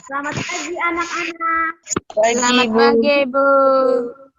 Selamat pagi anak-anak. Selamat pagi, Bu.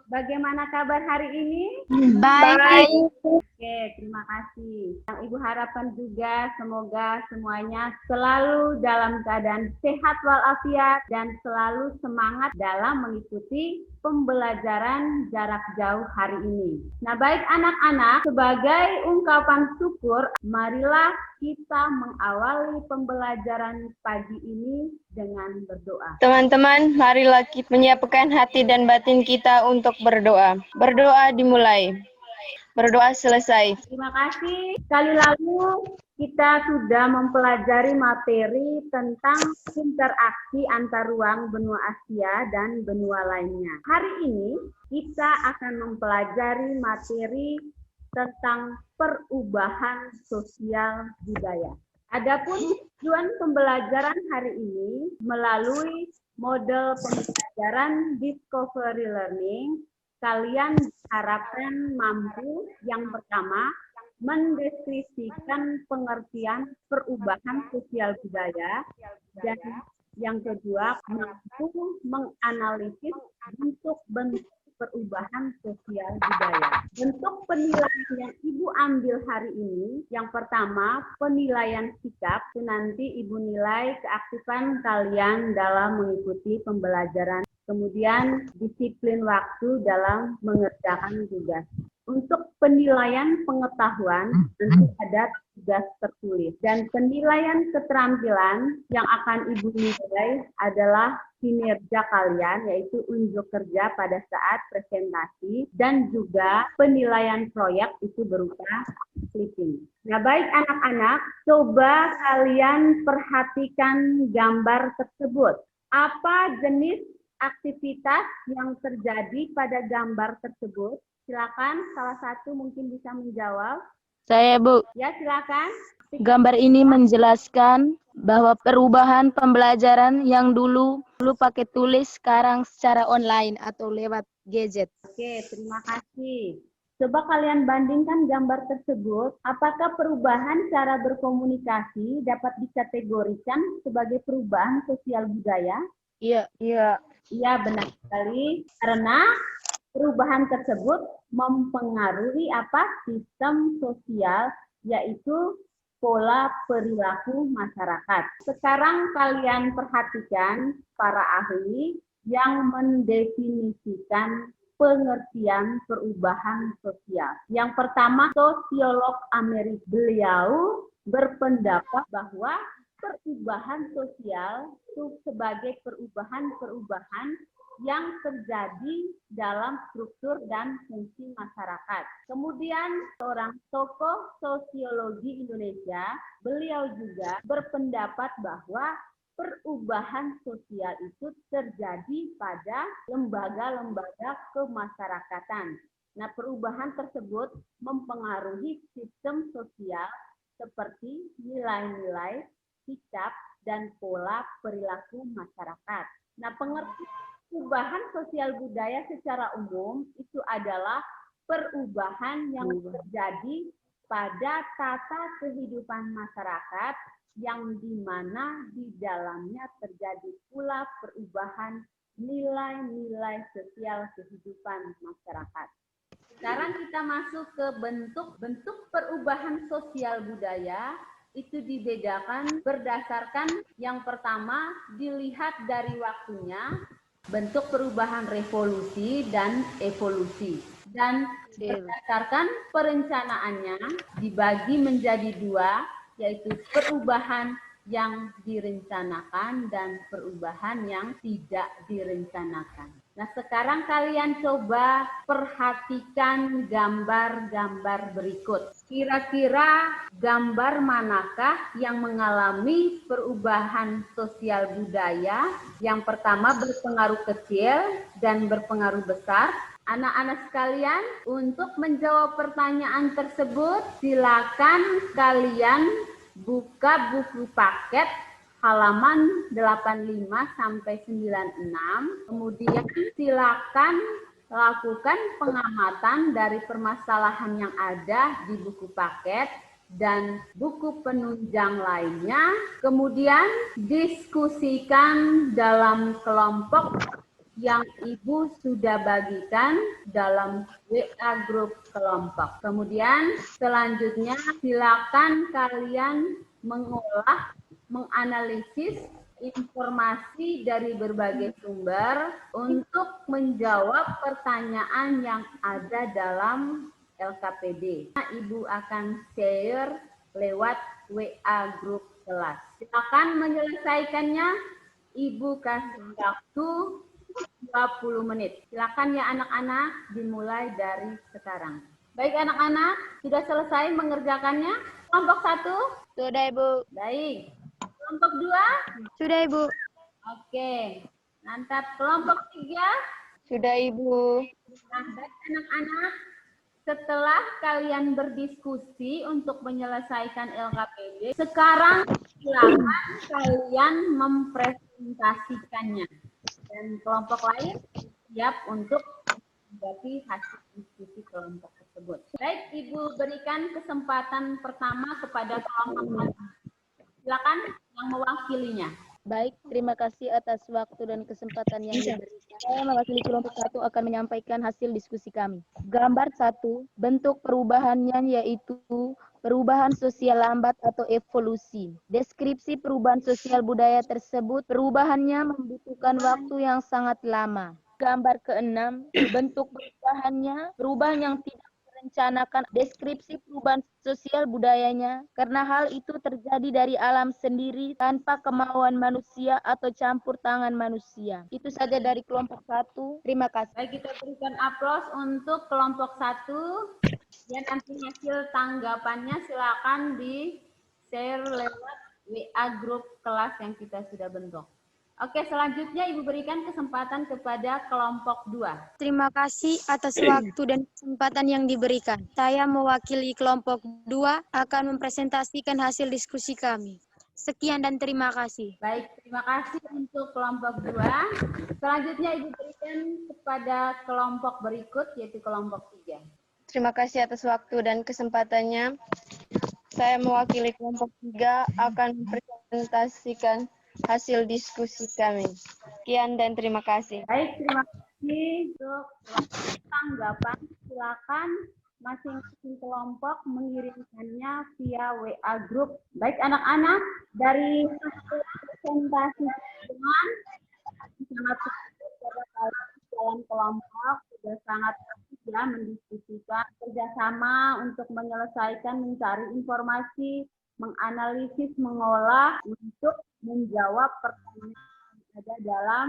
Bagaimana kabar hari ini? Baik. Oke, terima kasih. Yang Ibu harapkan juga semoga semuanya selalu dalam keadaan sehat walafiat dan selalu semangat dalam mengikuti pembelajaran jarak jauh hari ini. Nah, baik anak-anak, sebagai ungkapan syukur, marilah kita mengawali pembelajaran pagi ini dengan berdoa. Teman-teman, marilah kita menyiapkan hati dan batin kita untuk berdoa. Berdoa dimulai. Berdoa selesai. Terima kasih. Kali lalu kita sudah mempelajari materi tentang interaksi antar ruang benua Asia dan benua lainnya. Hari ini kita akan mempelajari materi tentang perubahan sosial budaya. Adapun tujuan pembelajaran hari ini melalui model pembelajaran discovery learning, kalian diharapkan mampu yang pertama mendeskripsikan pengertian perubahan sosial budaya dan yang kedua mampu menganalisis bentuk-bentuk perubahan sosial budaya. Bentuk penilaian yang Ibu ambil hari ini, yang pertama penilaian sikap, itu nanti Ibu nilai keaktifan kalian dalam mengikuti pembelajaran. Kemudian disiplin waktu dalam mengerjakan tugas. Untuk penilaian pengetahuan nanti ada tugas tertulis. Dan penilaian keterampilan yang akan Ibu nilai adalah kinerja kalian, yaitu unjuk kerja pada saat presentasi, dan juga penilaian proyek itu berupa clipping. Nah, baik anak-anak, coba kalian perhatikan gambar tersebut. Apa jenis aktivitas yang terjadi pada gambar tersebut? Silakan, salah satu mungkin bisa menjawab. Saya, Bu. Ya, silakan. Gambar ini menjelaskan bahwa perubahan pembelajaran yang dulu pakai tulis, sekarang secara online atau lewat gadget. Oke, terima kasih. Coba kalian bandingkan gambar tersebut, apakah perubahan cara berkomunikasi dapat dikategorikan sebagai perubahan sosial budaya? Iya. Iya, benar sekali. Karena perubahan tersebut mempengaruhi sistem sosial, yaitu pola perilaku masyarakat. Sekarang kalian perhatikan para ahli yang mendefinisikan pengertian perubahan sosial. Yang pertama, sosiolog Amerika. Beliau berpendapat bahwa perubahan sosial itu sebagai perubahan yang terjadi dalam struktur dan fungsi masyarakat. Kemudian seorang tokoh sosiologi Indonesia, beliau juga berpendapat bahwa perubahan sosial itu terjadi pada lembaga-lembaga kemasyarakatan. Nah, perubahan tersebut mempengaruhi sistem sosial seperti nilai-nilai, sikap, dan pola perilaku masyarakat. Nah, pengertian perubahan sosial budaya secara umum itu adalah perubahan yang terjadi pada tata kehidupan masyarakat yang dimana di dalamnya terjadi pula perubahan nilai-nilai sosial kehidupan masyarakat. Sekarang kita masuk ke bentuk perubahan sosial budaya. Itu dibedakan berdasarkan yang pertama dilihat dari waktunya, bentuk perubahan revolusi dan evolusi. Dan berdasarkan perencanaannya dibagi menjadi dua, yaitu perubahan yang direncanakan dan perubahan yang tidak direncanakan. Nah, sekarang kalian coba perhatikan gambar-gambar berikut. Kira-kira gambar manakah yang mengalami perubahan sosial budaya? Yang pertama berpengaruh kecil dan berpengaruh besar. Anak-anak sekalian, untuk menjawab pertanyaan tersebut, silakan kalian buka buku paket halaman 85 sampai 96. Kemudian silakan lakukan pengamatan dari permasalahan yang ada di buku paket dan buku penunjang lainnya. Kemudian diskusikan dalam kelompok yang Ibu sudah bagikan dalam WA grup kelompok. Kemudian selanjutnya silakan kalian mengolah, menganalisis informasi dari berbagai sumber untuk menjawab pertanyaan yang ada dalam LKPD. Ibu akan share lewat WA grup kelas. Silakan menyelesaikannya. Ibu kasih waktu 20 menit. Silakan ya anak-anak, dimulai dari sekarang. Baik anak-anak, sudah selesai mengerjakannya? Kelompok 1? Sudah, Ibu. Baik. Kelompok 2? Sudah, Ibu. Oke. Mantap. Kelompok 3? Sudah, Ibu. Nah, baik anak-anak, setelah kalian berdiskusi untuk menyelesaikan LKPD, sekarang silakan kalian mempresentasikannya. Dan kelompok lain siap untuk menghadapi hasil diskusi kelompok tersebut. Baik, Ibu berikan kesempatan pertama kepada kelompok 1. Silakan yang mewakilinya. Baik, terima kasih atas waktu dan kesempatan yang diberikan. Saya mewakili kelompok 1 akan menyampaikan hasil diskusi kami. Gambar 1, bentuk perubahannya yaitu perubahan sosial lambat atau evolusi. Deskripsi perubahan sosial budaya tersebut, perubahannya membutuhkan waktu yang sangat lama. Gambar ke-6, bentuk perubahannya, perubahan yang tidak merencanakan. Deskripsi perubahan sosial budayanya, karena hal itu terjadi dari alam sendiri tanpa kemauan manusia atau campur tangan manusia. Itu saja dari kelompok 1. Terima kasih. Baik, kita berikan aplaus untuk kelompok 1. Dan nanti hasil tanggapannya silakan di-share lewat WA grup kelas yang kita sudah bentuk. Oke, selanjutnya Ibu berikan kesempatan kepada kelompok 2. Terima kasih atas waktu dan kesempatan yang diberikan. Saya mewakili kelompok 2 akan mempresentasikan hasil diskusi kami. Sekian dan terima kasih. Baik, terima kasih untuk kelompok 2. Selanjutnya Ibu berikan kepada kelompok berikut, yaitu kelompok 3. Terima kasih atas waktu dan kesempatannya. Saya mewakili kelompok 3 akan mempresentasikan hasil diskusi kami. Sekian dan terima kasih. Baik, terima kasih untuk tanggapan. Silakan masing-masing kelompok mengirimkannya via WA grup. Baik anak-anak, dari hasil presentasi teman sangat pada kalian dalam kelompok sudah sangat aktif ya mendiskusikan kerjasama untuk menyelesaikan, mencari informasi, menganalisis, mengolah untuk menjawab pertanyaan yang ada dalam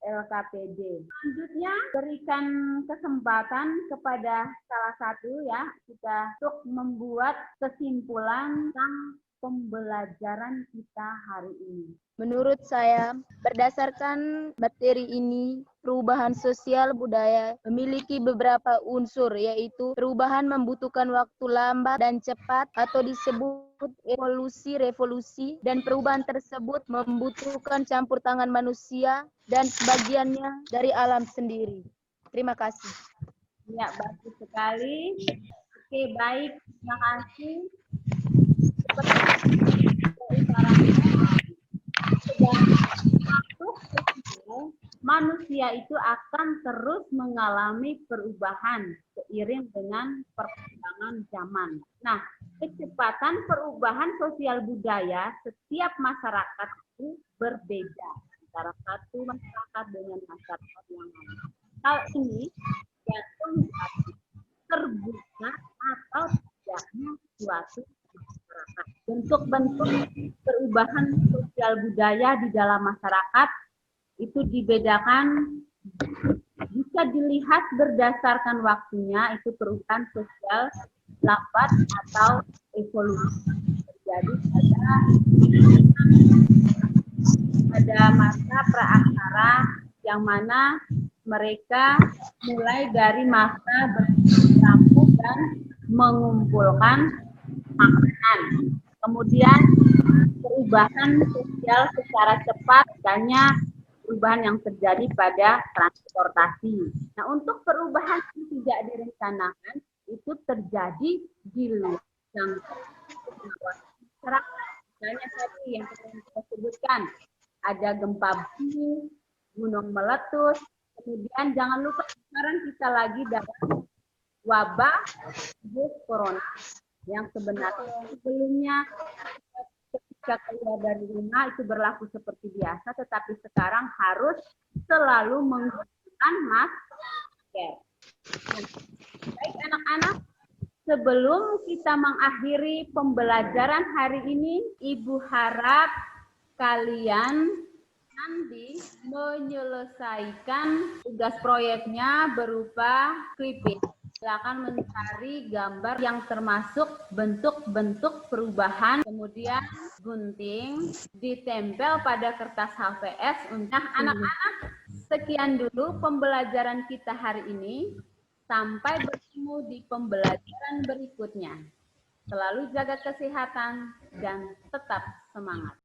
LKPD. Selanjutnya berikan kesempatan kepada salah satu ya kita untuk membuat kesimpulan tentang pembelajaran kita hari ini. Menurut saya, berdasarkan materi ini, perubahan sosial budaya memiliki beberapa unsur, yaitu perubahan membutuhkan waktu lambat dan cepat atau disebut evolusi-revolusi, dan perubahan tersebut membutuhkan campur tangan manusia dan sebagiannya dari alam sendiri. Terima kasih. Ya, bagus sekali. Oke, baik. Terima kasih. Manusia itu akan terus mengalami perubahan seiring dengan perkembangan zaman. Nah, kecepatan perubahan sosial budaya setiap masyarakat itu berbeda antara satu masyarakat dengan masyarakat yang lain. Hal ini tergantung dari terbuka atau tidaknya suatu masyarakat. Bentuk-bentuk perubahan sosial budaya di dalam masyarakat itu dibedakan, bisa dilihat berdasarkan waktunya, itu perubahan sosial lambat atau evolusi terjadi pada masa praaksara yang mana mereka mulai dari masa bercampur dan mengumpulkan makanan. Kemudian perubahan sosial secara cepat, misalnya perubahan yang terjadi pada transportasi. Nah, untuk perubahan yang tidak direncanakan itu terjadi di luar jangkauan pengawasan masyarakat. Misalnya tadi yang kita sebutkan, ada gempa bumi, gunung meletus, kemudian jangan lupa sekarang kita lagi dalam wabah virus corona yang sebenarnya sebelumnya ketika keluar dari rumah itu berlaku seperti biasa, tetapi sekarang harus selalu menggunakan masker. Baik anak-anak, sebelum kita mengakhiri pembelajaran hari ini, Ibu harap kalian nanti menyelesaikan tugas proyeknya berupa clipping. Silakan mencari gambar yang termasuk bentuk-bentuk perubahan, kemudian gunting, ditempel pada kertas HVS. Nah, anak-anak, sekian dulu pembelajaran kita hari ini. Sampai bertemu di pembelajaran berikutnya. Selalu jaga kesehatan dan tetap semangat.